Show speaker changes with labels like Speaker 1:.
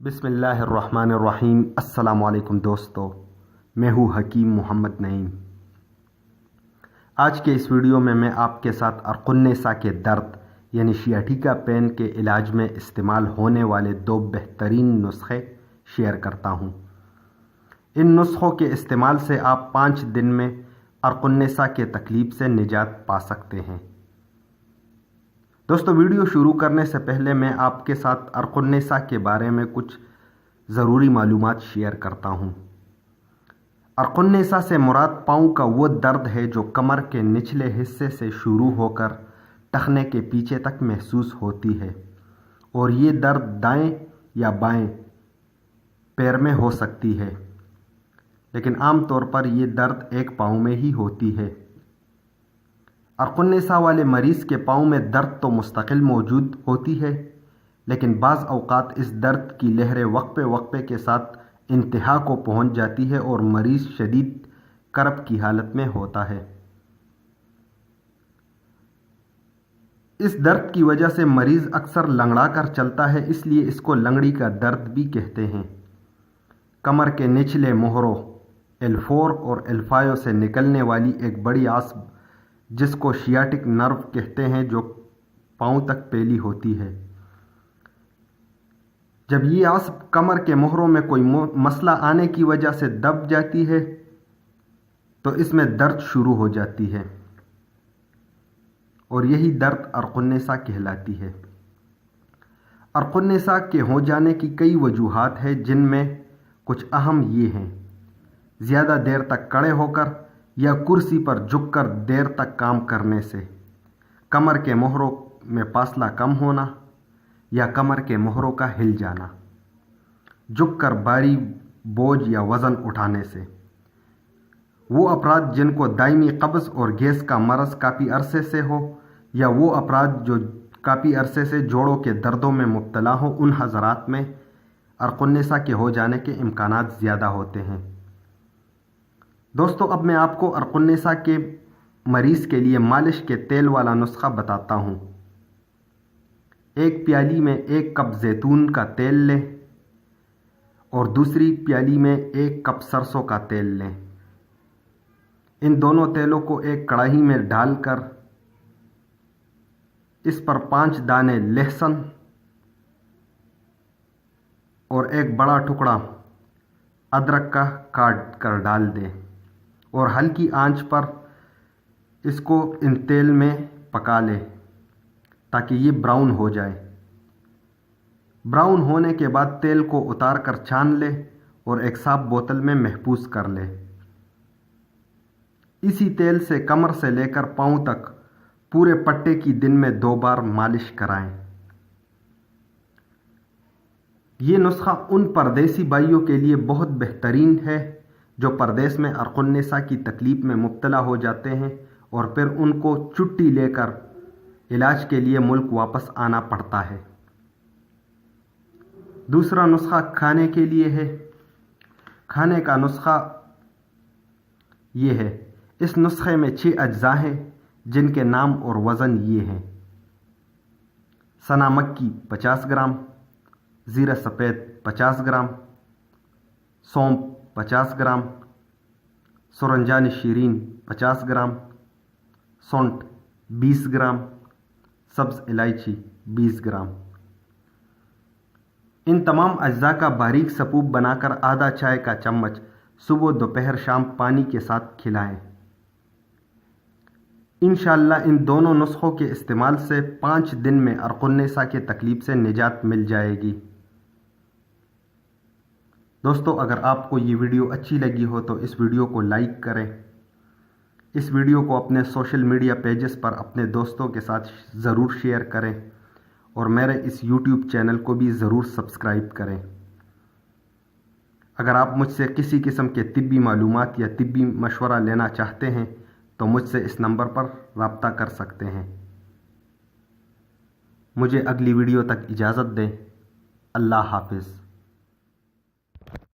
Speaker 1: بسم اللہ الرحمن الرحیم۔ السلام علیکم دوستو، میں ہوں حکیم محمد نعیم۔ آج کے اس ویڈیو میں آپ کے ساتھ عرق النساء کے درد یعنی شیاٹیکا پین کے علاج میں استعمال ہونے والے 2 بہترین نسخے شیئر کرتا ہوں۔ ان نسخوں کے استعمال سے آپ 5 دن میں عرق النساء کے تکلیف سے نجات پا سکتے ہیں۔ دوستو، ویڈیو شروع کرنے سے پہلے میں آپ کے ساتھ عرق النساء کے بارے میں کچھ ضروری معلومات شیئر کرتا ہوں۔ عرق النساء سے مراد پاؤں کا وہ درد ہے جو کمر کے نچلے حصے سے شروع ہو کر ٹخنے کے پیچھے تک محسوس ہوتی ہے، اور یہ درد دائیں یا بائیں پیر میں ہو سکتی ہے، لیکن عام طور پر یہ درد ایک پاؤں میں ہی ہوتی ہے۔ عرق النساء والے مریض کے پاؤں میں درد تو مستقل موجود ہوتی ہے، لیکن بعض اوقات اس درد کی لہریں وقفے کے ساتھ انتہا کو پہنچ جاتی ہے اور مریض شدید کرب کی حالت میں ہوتا ہے۔ اس درد کی وجہ سے مریض اکثر لنگڑا کر چلتا ہے، اس لیے اس کو لنگڑی کا درد بھی کہتے ہیں۔ کمر کے نچلے موہروں L4 اور L5 سے نکلنے والی ایک بڑی عصب جس کو شیاٹک نرو کہتے ہیں جو پاؤں تک پھیلی ہوتی ہے، جب یہ عصب کمر کے موہروں میں کوئی مسئلہ آنے کی وجہ سے دب جاتی ہے تو اس میں درد شروع ہو جاتی ہے، اور یہی درد عرق النساء کہلاتی ہے۔ عرق النساء کے ہو جانے کی کئی وجوہات ہیں، جن میں کچھ اہم یہ ہیں: زیادہ دیر تک کھڑے ہو کر یا کرسی پر جھک کر دیر تک کام کرنے سے، کمر کے موہروں میں فاصلہ کم ہونا یا کمر کے موہروں کا ہل جانا، جھک کر بھاری بوجھ یا وزن اٹھانے سے، وہ افراد جن کو دائمی قبض اور گیس کا مرض کافی عرصے سے ہو، یا وہ افراد جو کافی عرصے سے جوڑوں کے دردوں میں مبتلا ہوں، ان حضرات میں عرق النساء کے ہو جانے کے امکانات زیادہ ہوتے ہیں۔ دوستو، اب میں آپ کو عرق النساء کے مریض کے لیے مالش کے تیل والا نسخہ بتاتا ہوں۔ ایک پیالی میں 1 کپ زیتون کا تیل لیں اور دوسری پیالی میں 1 کپ سرسوں کا تیل لیں۔ ان دونوں تیلوں کو ایک کڑاہی میں ڈال کر اس پر 5 دانے لہسن اور ایک بڑا ٹکڑا ادرک کا کاٹ کر ڈال دیں، اور ہلکی آنچ پر اس کو ان تیل میں پکا لیں تاکہ یہ براؤن ہو جائے۔ براؤن ہونے کے بعد تیل کو اتار کر چھان لیں اور ایک صاف بوتل میں محفوظ کر لیں۔ اسی تیل سے کمر سے لے کر پاؤں تک پورے پٹے کی دن میں 2 بار مالش کرائیں۔ یہ نسخہ ان پردیسی بھائیوں کے لیے بہت بہترین ہے جو پردیس میں عرق النساء کی تکلیف میں مبتلا ہو جاتے ہیں اور پھر ان کو چھٹی لے کر علاج کے لیے ملک واپس آنا پڑتا ہے۔ دوسرا نسخہ کھانے کے لیے ہے۔ کھانے کا نسخہ یہ ہے۔ اس نسخے میں 6 اجزاء ہیں جن کے نام اور وزن یہ ہیں: سنا مکی 50 گرام، زیرہ سفید 50 گرام، سونف 50 گرام، سرنجان شیرین 50 گرام، سونٹ 20 گرام، سبز الائچی 20 گرام۔ ان تمام اجزاء کا باریک سپوپ بنا کر آدھا چائے کا چمچ صبح، دوپہر، شام پانی کے ساتھ کھلائیں۔ انشاءاللہ ان دونوں نسخوں کے استعمال سے 5 دن میں عرق النساء کے تکلیف سے نجات مل جائے گی۔ دوستو، اگر آپ کو یہ ویڈیو اچھی لگی ہو تو اس ویڈیو کو لائک کریں، اس ویڈیو کو اپنے سوشل میڈیا پیجز پر اپنے دوستوں کے ساتھ ضرور شیئر کریں، اور میرے اس یوٹیوب چینل کو بھی ضرور سبسکرائب کریں۔ اگر آپ مجھ سے کسی قسم کے طبی معلومات یا طبی مشورہ لینا چاہتے ہیں تو مجھ سے اس نمبر پر رابطہ کر سکتے ہیں۔ مجھے اگلی ویڈیو تک اجازت دیں۔ اللہ حافظ۔